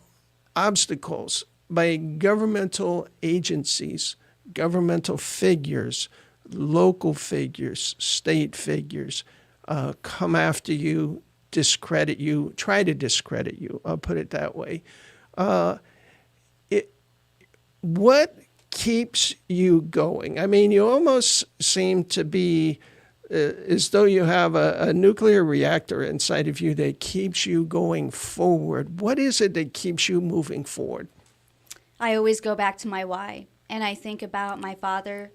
obstacles by governmental agencies, governmental figures, local figures, state figures, come after you, discredit you, try to discredit you. I'll put it that way. What keeps you going? I mean, you almost seem to be as though you have a nuclear reactor inside of you that keeps you going forward. What is it that keeps you moving forward? I always go back to my why, and I think about my father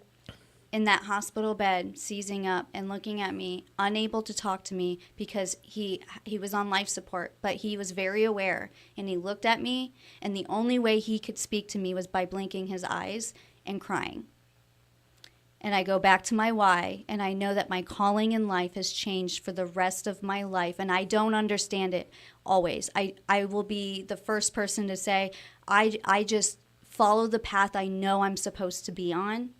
in that hospital bed, seizing up and looking at me, unable to talk to me because he was on life support, but he was very aware, and he looked at me, and the only way he could speak to me was by blinking his eyes and crying. And I go back to my why, and I know that my calling in life has changed for the rest of my life, and I don't understand it always. I will be the first person to say, I just follow the path I know I'm supposed to be on,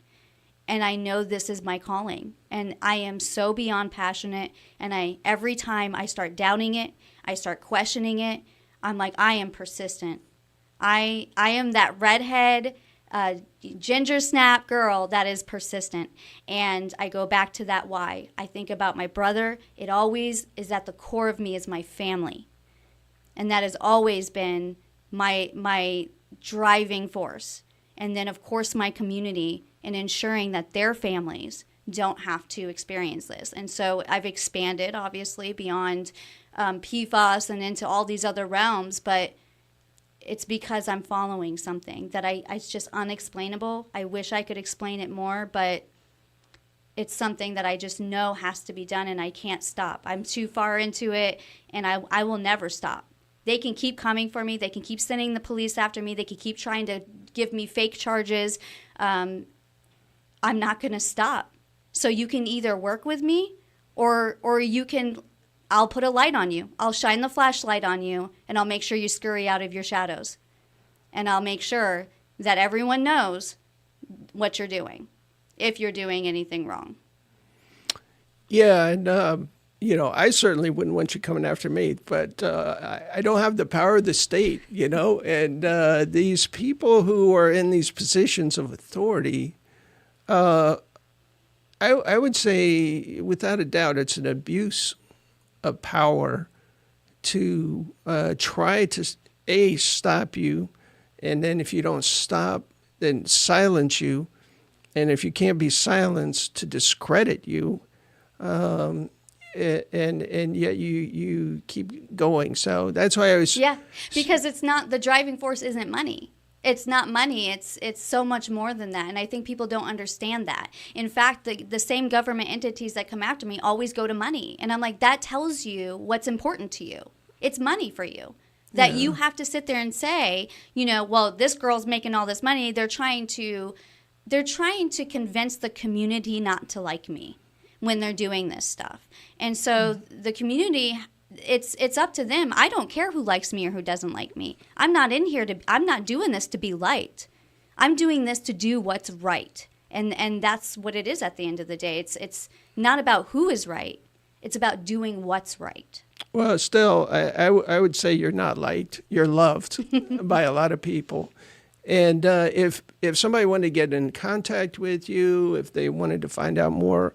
and I know this is my calling. And I am so beyond passionate, and every time I start doubting it, I start questioning it, I'm like, I am persistent. I am that redhead, ginger snap girl that is persistent. And I go back to that why. I think about my brother. It always is at the core of me is my family. And that has always been my driving force. And then, of course, my community and ensuring that their families don't have to experience this. And so I've expanded, obviously, beyond PFAS and into all these other realms, but it's because I'm following something that it's just unexplainable. I wish I could explain it more, but it's something that I just know has to be done, and I can't stop. I'm too far into it, and I will never stop. They can keep coming for me. They can keep sending the police after me. They can keep trying to give me fake charges. I'm not going to stop. So you can either work with me or I'll put a light on you. I'll shine the flashlight on you, and I'll make sure you scurry out of your shadows. And I'll make sure that everyone knows what you're doing, if you're doing anything wrong. Yeah, and I certainly wouldn't want you coming after me, but I don't have the power of the state, and these people who are in these positions of authority, I would say without a doubt it's an abuse of power to try to, stop you, and then if you don't stop, then silence you, and if you can't be silenced, to discredit you. And yet you keep going. So that's why I was... Yeah, because it's not, the driving force isn't money. It's not money. It's so much more than that. And I think people don't understand that. In fact, the same government entities that come after me always go to money. And I'm like, that tells you what's important to you. It's money for you. That you have to sit there and say, well, this girl's making all this money. They're trying to convince the community not to like me when they're doing this stuff. And so the community, it's up to them. I don't care who likes me or who doesn't like me. I'm not doing this to be liked. I'm doing this to do what's right. And that's what it is at the end of the day. It's not about who is right. It's about doing what's right. Well, still, I would say you're not liked. You're loved by a lot of people. And if somebody wanted to get in contact with you, if they wanted to find out more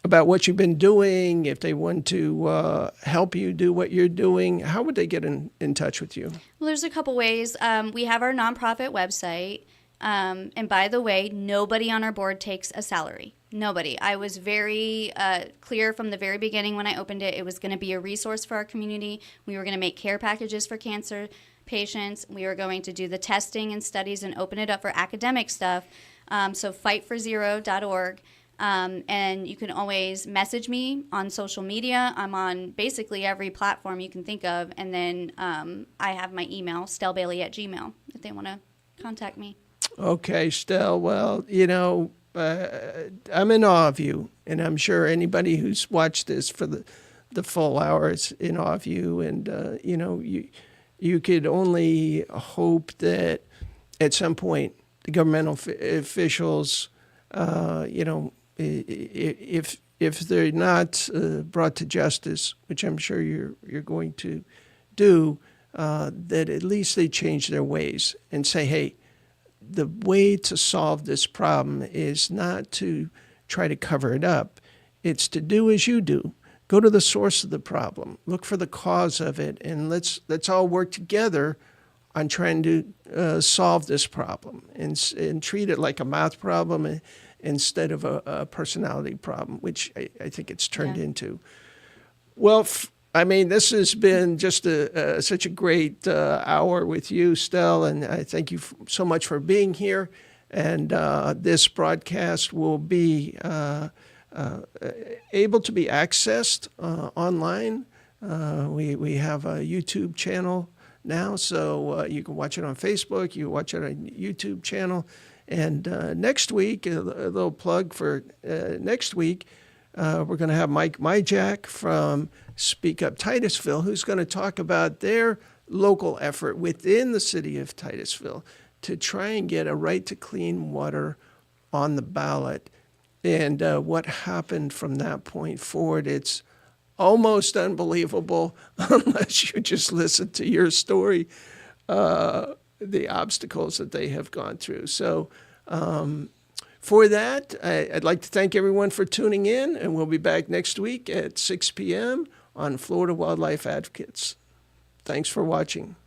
about what you've been doing, if they want to help you do what you're doing, how would they get in touch with you? Well, there's a couple ways. We have our nonprofit website. And by the way, nobody on our board takes a salary. Nobody. I was very clear from the very beginning when I opened it. It was going to be a resource for our community. We were going to make care packages for cancer patients. We were going to do the testing and studies and open it up for academic stuff. So fightforzero.org. And you can always message me on social media. I'm on basically every platform you can think of. And then I have my email, stellbailey@gmail.com, if they want to contact me. Okay, Stell. Well, I'm in awe of you. And I'm sure anybody who's watched this for the full hour is in awe of you. And, you could only hope that at some point the governmental officials, if they're not brought to justice, which I'm sure you're going to do, that at least they change their ways and say, hey, the way to solve this problem is not to try to cover it up. It's to do as you do. Go to the source of the problem. Look for the cause of it, and let's all work together on trying to solve this problem and treat it like a math problem instead of a personality problem, which I think it's turned into. Well, this has been just such a great hour with you, Stell, and I thank you so much for being here. And this broadcast will be able to be accessed online. We have a YouTube channel now, so you can watch it on Facebook, you can watch it on YouTube channel. And next week, a little plug for next week, we're going to have Mike Myjack from Speak Up Titusville, who's going to talk about their local effort within the city of Titusville to try and get a right to clean water on the ballot. And what happened from that point forward, it's almost unbelievable unless you just listen to your story, the obstacles that they have gone through. So for that, I'd like to thank everyone for tuning in, and we'll be back next week at 6 p.m. on Florida Wildlife Advocates. Thanks for watching.